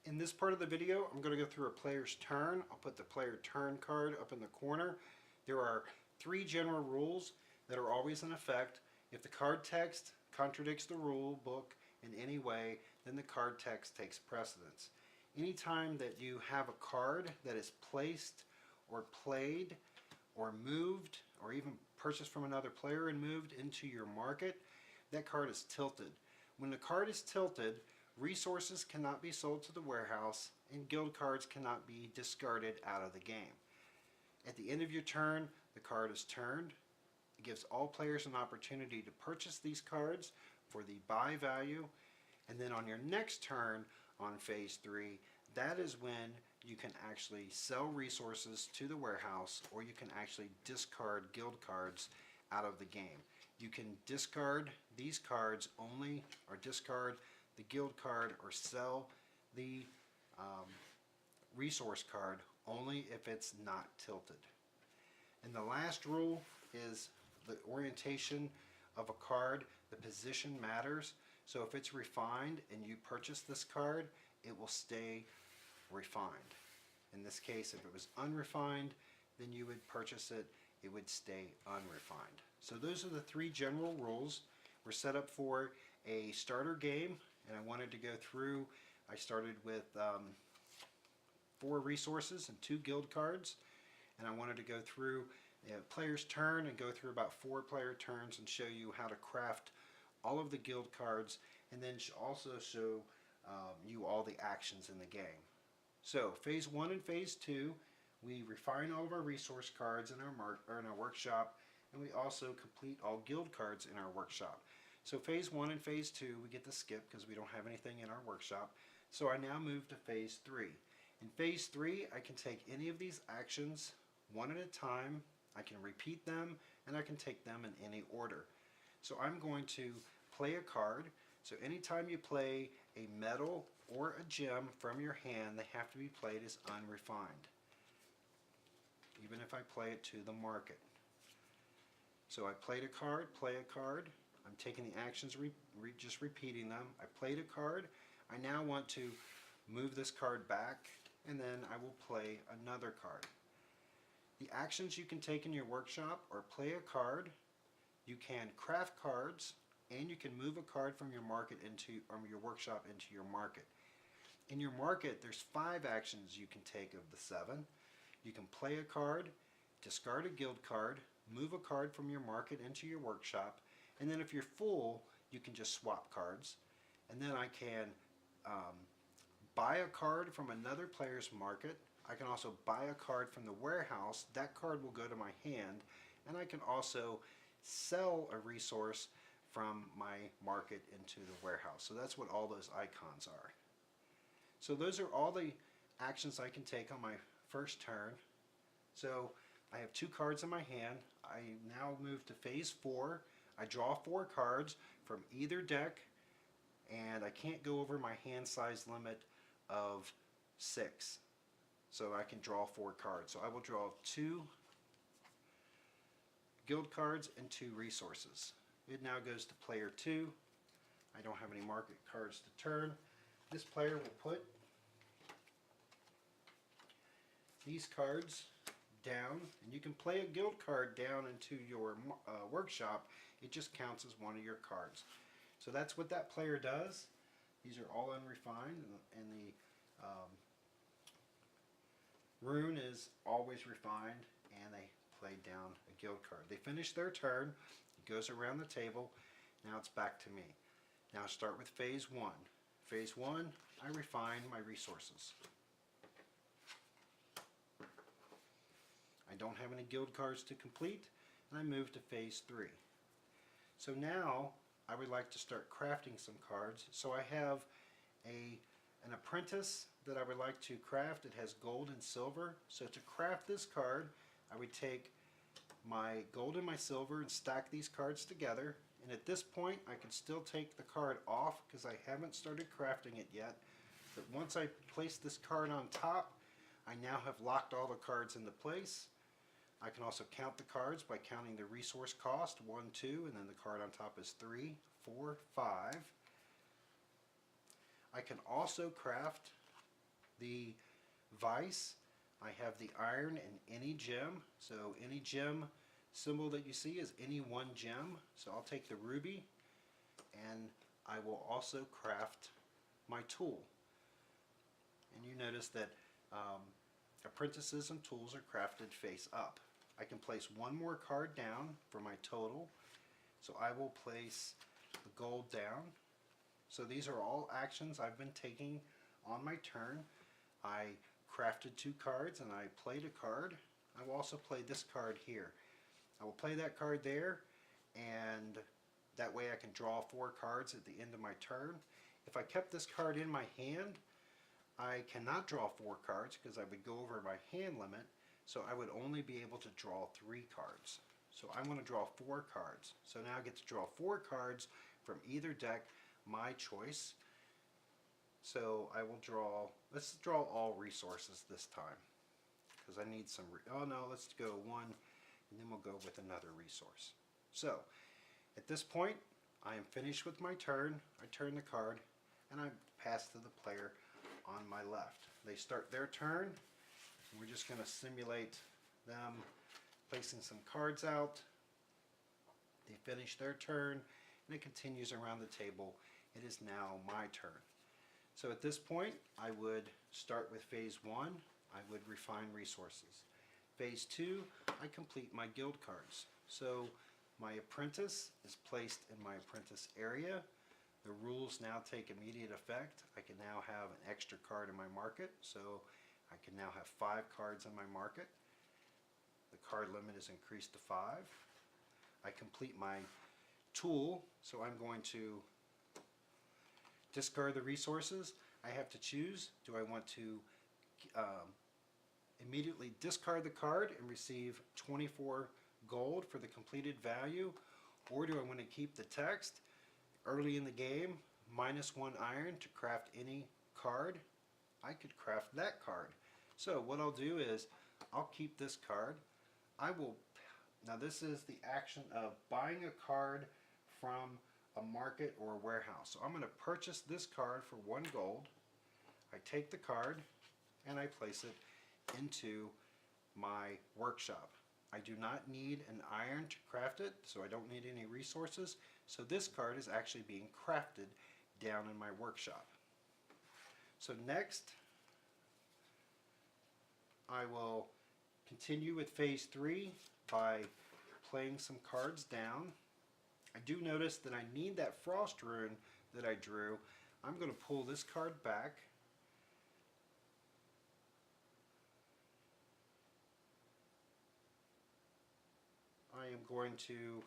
In this part of the video, I'm going to go through a player's turn. I'll put the player turn card up in the corner. There are 3 general rules that are always in effect. If the card text contradicts the rule book in any way, then the card text takes precedence. Anytime that you have a card that is placed or played or moved or even purchased from another player and moved into your market, that card is tilted. When the card is tilted, resources cannot be sold to the warehouse and guild cards cannot be discarded out of the game. At the end of your turn, the card is turned. It gives all players an opportunity to purchase these cards for the buy value, and then on your next turn on phase 3, that is when you can actually sell resources to the warehouse, or you can actually discard guild cards out of the game. You can discard these cards only, or discard the guild card, or sell the resource card only if it's not tilted. And the last rule is the orientation of a card. The position matters. So if it's refined and you purchase this card, it will stay refined. In this case, if it was unrefined, then you would purchase it, it would stay unrefined. So those are the 3 general rules. We're set up for a starter game, and I wanted to go through. I started with 4 resources and 2 guild cards, and I wanted to go through a player's turn and go through about 4 player turns and show you how to craft all of the guild cards, and then also show you all the actions in the game. So phase 1 and phase 2, we refine all of our resource cards in our workshop, and we also complete all guild cards in our workshop. So phase 1 and phase 2 we get to skip because we don't have anything in our workshop. So I now move to phase 3. In phase 3, I can take any of these actions one at a time. I can repeat them, and I can take them in any order. So I'm going to play a card. So anytime you play a metal or a gem from your hand, they have to be played as unrefined, even if I play it to the market. So I played a card, play a card. I'm taking the actions, just repeating them. I played a card. I now want to move this card back, and then I will play another card. The actions you can take in your workshop are play a card, you can craft cards, and you can move a card from your market or your workshop into your market. In your market, there's 5 actions you can take of the 7. You can play a card, discard a guild card, move a card from your market into your workshop, and then if you're full, you can just swap cards. And then I can buy a card from another player's market. I can also buy a card from the warehouse. That card will go to my hand, and I can also sell a resource from my market into the warehouse. So that's what all those icons are. So those are all the actions I can take on my first turn. So I have 2 cards in my hand. I now move to phase 4. I draw 4 cards from either deck, and I can't go over my hand size limit of 6. So I can draw 4 cards. So I will draw 2 guild cards and 2 resources. It now goes to player 2. I don't have any market cards to turn. This player will put these cards down, and you can play a guild card down into your workshop. It just counts as one of your cards. So that's what that player does. These are all unrefined, and the rune is always refined, and they play down a guild card. They finish their turn. It goes around the table. Now it's back to me. Now I start with phase 1. Phase 1, I refine my resources. I don't have any guild cards to complete, and I move to phase 3. So now I would like to start crafting some cards. So I have an apprentice that I would like to craft. It has gold and silver. So to craft this card, I would take my gold and my silver and stack these cards together. And at this point, I can still take the card off because I haven't started crafting it yet. But once I place this card on top, I now have locked all the cards into place. I can also count the cards by counting the resource cost, 1, 2, and then the card on top is 3, 4, 5. I can also craft the vice, I have the iron and any gem. So any gem symbol that you see is any one gem. So I'll take the ruby and I will also craft my tool. And you notice that apprentices and tools are crafted face up. I can place one more card down for my total. So I will place the gold down. So these are all actions I've been taking on my turn. I crafted 2 cards and I played a card. I will also play this card here. I will play that card there, and that way I can draw 4 cards at the end of my turn. If I kept this card in my hand, I cannot draw 4 cards because I would go over my hand limit, so I would only be able to draw 3 cards. So I'm going to draw 4 cards. So now I get to draw 4 cards from either deck, my choice. So I will draw, let's draw all resources this time, because I need some, oh no, let's go 1, and then we'll go with another resource. So at this point, I am finished with my turn. I turn the card, and I pass to the player on my left. They start their turn, and we're just going to simulate them placing some cards out. They finish their turn, and it continues around the table. It is now my turn. So at this point, I would start with phase 1. I would refine resources. Phase 2, I complete my guild cards. So my apprentice is placed in my apprentice area. The rules now take immediate effect. I can now have an extra card in my market. So I can now have 5 cards in my market. The card limit is increased to 5. I complete my tool, so I'm going to discard the resources. I have to choose, do I want to immediately discard the card and receive 24 gold for the completed value, or do I want to keep the text early in the game, -1 iron to craft any card? I could craft that card. So what I'll do is I'll keep this card. Now this is the action of buying a card from a market or a warehouse. So I'm going to purchase this card for 1 gold. I take the card and I place it into my workshop. I do not need an iron to craft it, so I don't need any resources. So this card is actually being crafted down in my workshop. So next, I will continue with phase 3 by playing some cards down. I do notice that I need that frost rune that I drew. I'm going to pull this card back. I am going to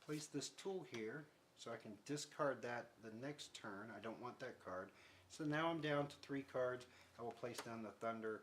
place this tool here so I can discard that the next turn. I don't want that card. So now I'm down to 3 cards. I will place down the thunder.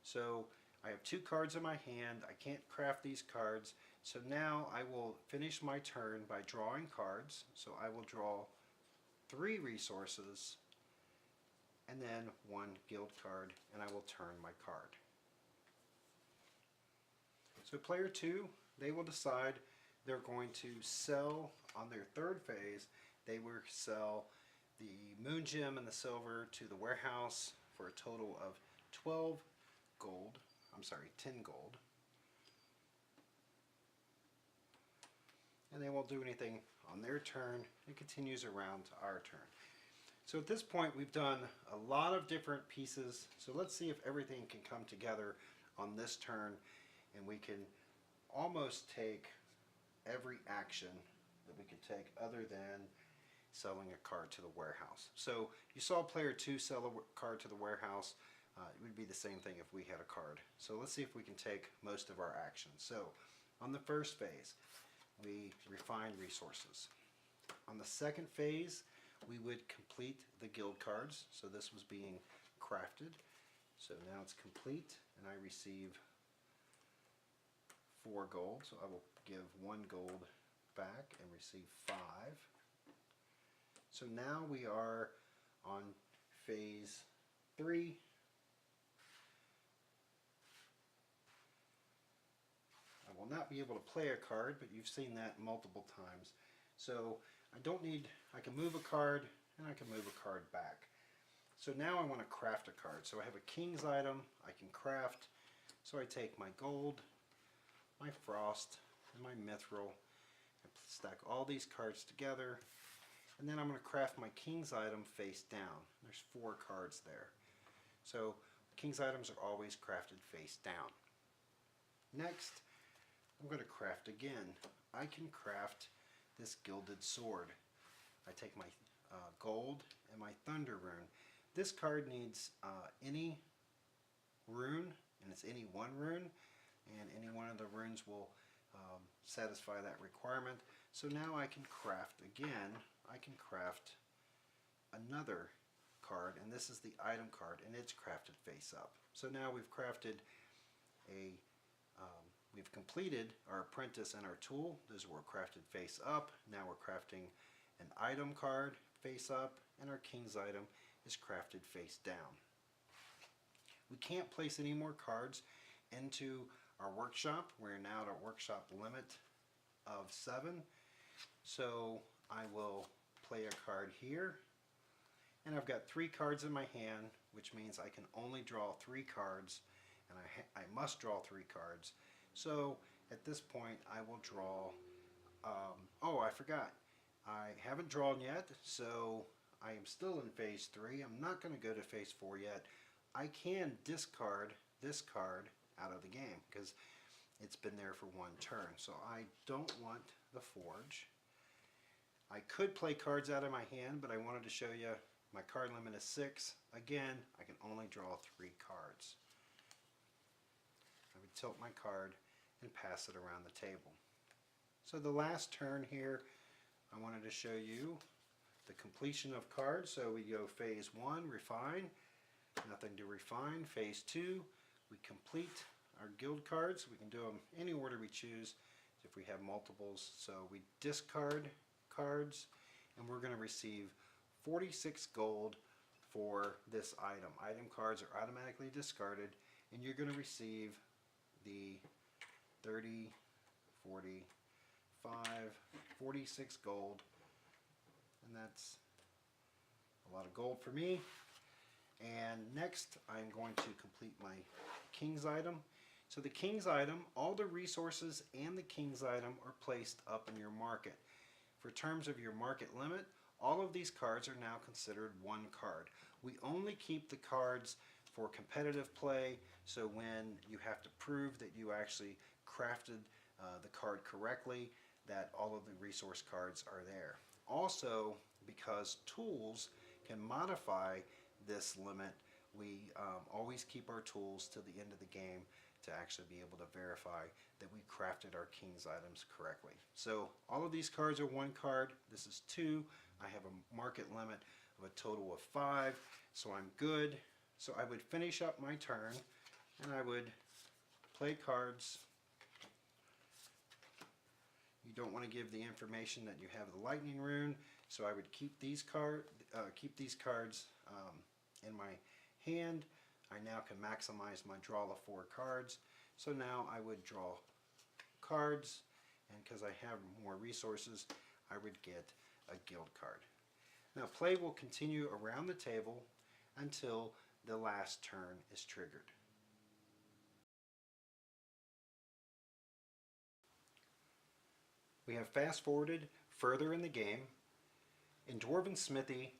So I have 2 cards in my hand. I can't craft these cards. So now I will finish my turn by drawing cards. So I will draw 3 resources and then 1 guild card, and I will turn my card. So player 2, they will decide they're going to sell on their 3rd phase. They will sell the moon gem and the silver to the warehouse for a total of 12 gold. I'm sorry, 10 gold. And they won't do anything on their turn. It continues around to our turn. So at this point we've done a lot of different pieces. So let's see if everything can come together on this turn, and we can almost take every action that we could take other than selling a card to the warehouse. So you saw player 2 sell a card to the warehouse. It would be the same thing if we had a card. So let's see if we can take most of our actions. So on the first phase, we refine resources. On the second phase, we would complete the guild cards. So this was being crafted. So now it's complete, and I receive 4 gold. So I will give 1 gold back and receive 5. So now we are on phase 3. I will not be able to play a card, but you've seen that multiple times. So I don't need, I can move a card and I can move a card back. So now I want to craft a card. So I have a king's item I can craft. So I take my gold, my frost, and my mithril, and stack all these cards together, and then I'm going to craft my king's item face down. There's 4 cards there. So king's items are always crafted face down. Next, I'm going to craft again. I can craft this gilded sword. I take my gold and my thunder rune. This card needs any rune, and it's any one rune, and any one of the runes will satisfy that requirement. So now I can craft again. I can craft another card, and this is the item card, and it's crafted face up. So now we've crafted we've completed our apprentice and our tool. Those were crafted face up. Now we're crafting an item card face up, and our king's item is crafted face down. We can't place any more cards into our workshop. We're now at our workshop limit of 7. So I will play a card here, and I've got 3 cards in my hand, which means I can only draw 3 cards, and I must draw 3 cards. So at this point I will draw, oh, I forgot. I haven't drawn yet, so I am still in phase 3. I'm not going to go to phase 4 yet. I can discard this card out of the game because it's been there for 1 turn. So I don't want the forge. I could play cards out of my hand, but I wanted to show you my card limit is 6. Again, I can only draw 3 cards. I would tilt my card and pass it around the table. So the last turn here, I wanted to show you the completion of cards. So we go phase 1, refine, nothing to refine. Phase 2, we complete our guild cards. We can do them any order we choose if we have multiples. So we discard cards, and we're going to receive 46 gold for this item. Item cards are automatically discarded, and you're going to receive the 30, 40, 46 gold, and that's a lot of gold for me. And next I'm going to complete my king's item. So the king's item, all the resources and the king's item are placed up in your market. For terms of your market limit, all of these cards are now considered 1 card. We only keep the cards for competitive play, so when you have to prove that you actually crafted the card correctly, that all of the resource cards are there. Also, because tools can modify this limit, we always keep our tools to the end of the game to actually be able to verify that we crafted our king's items correctly. So all of these cards are 1 card. This is 2. I have a market limit of a total of 5, so I'm good. So I would finish up my turn, and I would play cards. You don't want to give the information that you have the lightning rune, so I would keep these cards in my hand. I now can maximize my draw of 4 cards. So now I would draw cards, and because I have more resources, I would get a guild card. Now play will continue around the table until the last turn is triggered. We have fast forwarded further in the game. In Dwarven Smithy,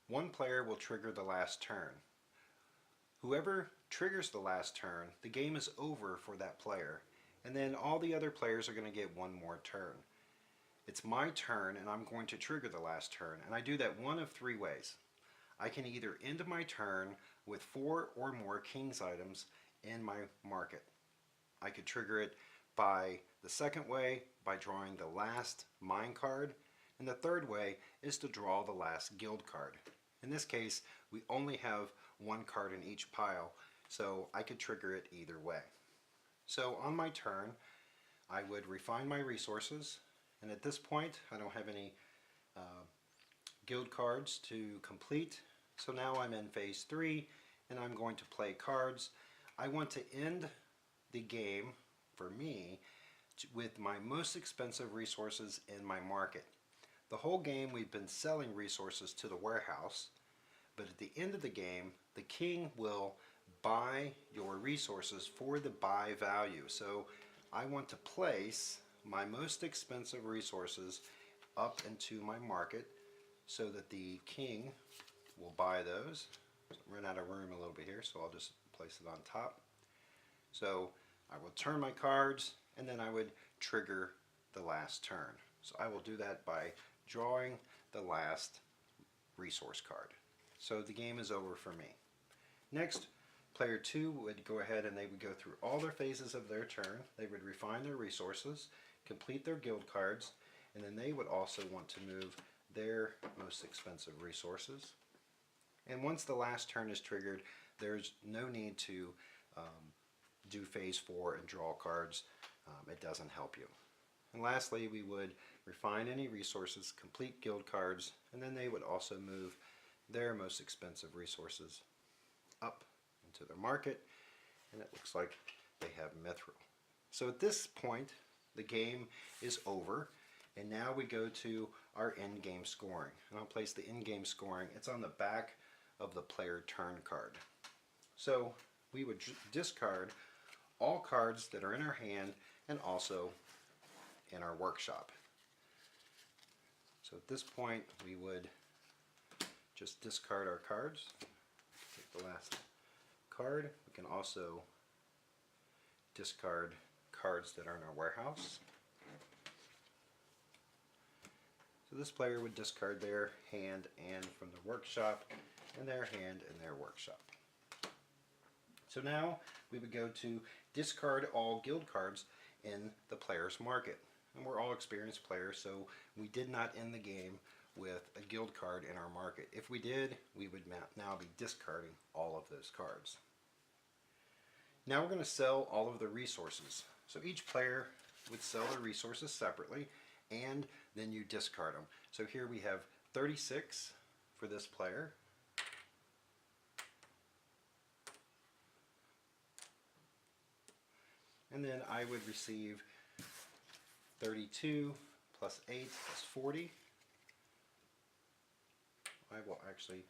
1 player will trigger the last turn. Whoever triggers the last turn, the game is over for that player, and then all the other players are going to get 1 more turn. It's my turn, and I'm going to trigger the last turn, and I do that one of 3 ways. I can either end my turn with 4 or more king's items in my market. I could trigger it by the second way, by drawing the last mine card, and the third way is to draw the last guild card. In this case, we only have 1 card in each pile, so I could trigger it either way. So on my turn, I would refine my resources, and at this point I don't have any guild cards to complete, so now I'm in phase 3, and I'm going to play cards. I want to end the game, for me, with my most expensive resources in my market. The whole game we've been selling resources to the warehouse, but at the end of the game, the king will buy your resources for the buy value. So I want to place my most expensive resources up into my market so that the king will buy those. Run out of room a little bit here, so I'll just place it on top. So I will turn my cards, and then I would trigger the last turn. So I will do that by drawing the last resource card. So the game is over for me. Next, player 2 would go ahead and they would go through all their phases of their turn. They would refine their resources, complete their guild cards, and then they would also want to move their most expensive resources. And once the last turn is triggered, there's no need to do phase 4 and draw cards. It doesn't help you. And lastly, we would refine any resources, complete guild cards, and then they would also move their most expensive resources up into their market, and it looks like they have mithril. So at this point, the game is over, and now we go to our in-game scoring. And I'll place the in-game scoring. It's on the back of the player turn card. So we would discard all cards that are in our hand and also in our workshop. So at this point, we would just discard our cards. Take the last card. We can also discard cards that are in our warehouse. So this player would discard their hand and from the workshop, and their hand and their workshop. So now we would go to discard all guild cards in the player's market. And we're all experienced players, so we did not end the game with a guild card in our market. If we did, we would now be discarding all of those cards. Now we're going to sell all of the resources. So each player would sell their resources separately, and then you discard them. So here we have 36 for this player. And then I would receive 32 plus 8 plus 40. I will actually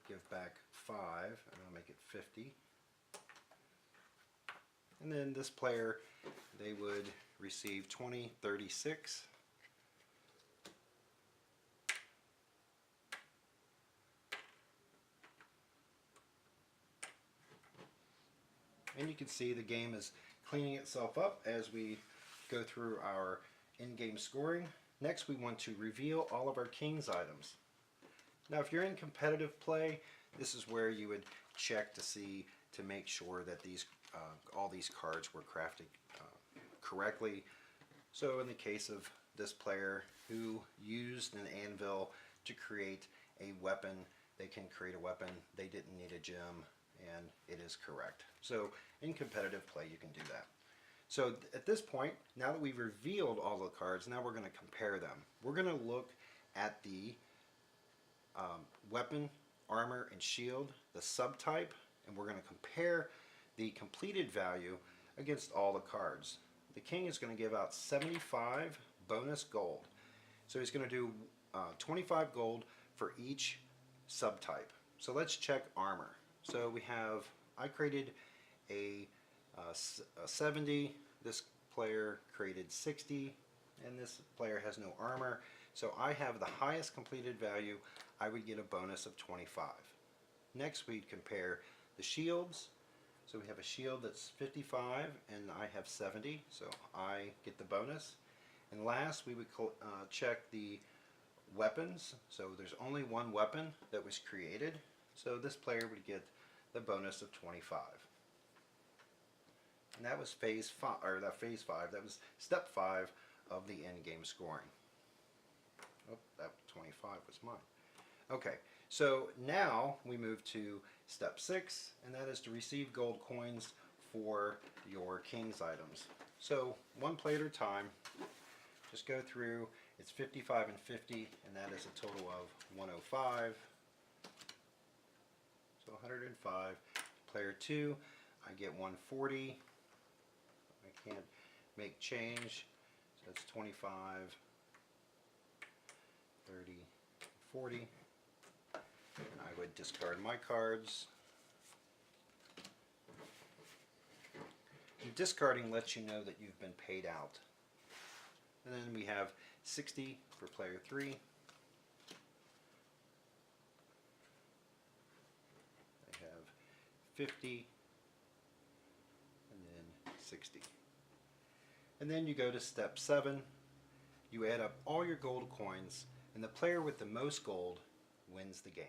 give back 5 and I'll make it 50. And then this player, they would receive 20, 36. And you can see the game is cleaning itself up as we go through our in-game scoring. Next, we want to reveal all of our king's items. Now, if you're in competitive play, this is where you would check to make sure that all these cards were crafted correctly. So in the case of this player who used an anvil to create a weapon, they can create a weapon. They didn't need a gem, and it is correct. So in competitive play, you can do that. So at this point, now that we've revealed all the cards, now we're going to compare them. We're going to look at the weapon, armor, and shield, the subtype, and we're going to compare the completed value against all the cards. The king is going to give out 75 bonus gold. So he's going to do 25 gold for each subtype. So let's check armor. So we have, I created a 70, this player created 60, and this player has no armor. So I have the highest completed value. I would get a bonus of 25. Next we'd compare the shields. So we have a shield that's 55 and I have 70, so I get the bonus. And last we would check the weapons. So there's only one weapon that was created, so this player would get the bonus of 25. And that was phase 5, or that phase 5, that was step 5 of the end game scoring. Oh, that 25 was mine. Okay, so now we move to step 6, and that is to receive gold coins for your king's items. So one play at a time, just go through, it's 55 and 50, and that is a total of 105. So 105. Player 2, I get 140. I can't make change, so that's 25, 30, 40. I would discard my cards. And discarding lets you know that you've been paid out. And then we have 60 for player 3. I have 50 and then 60. And then you go to step 7. You add up all your gold coins, and the player with the most gold wins the game.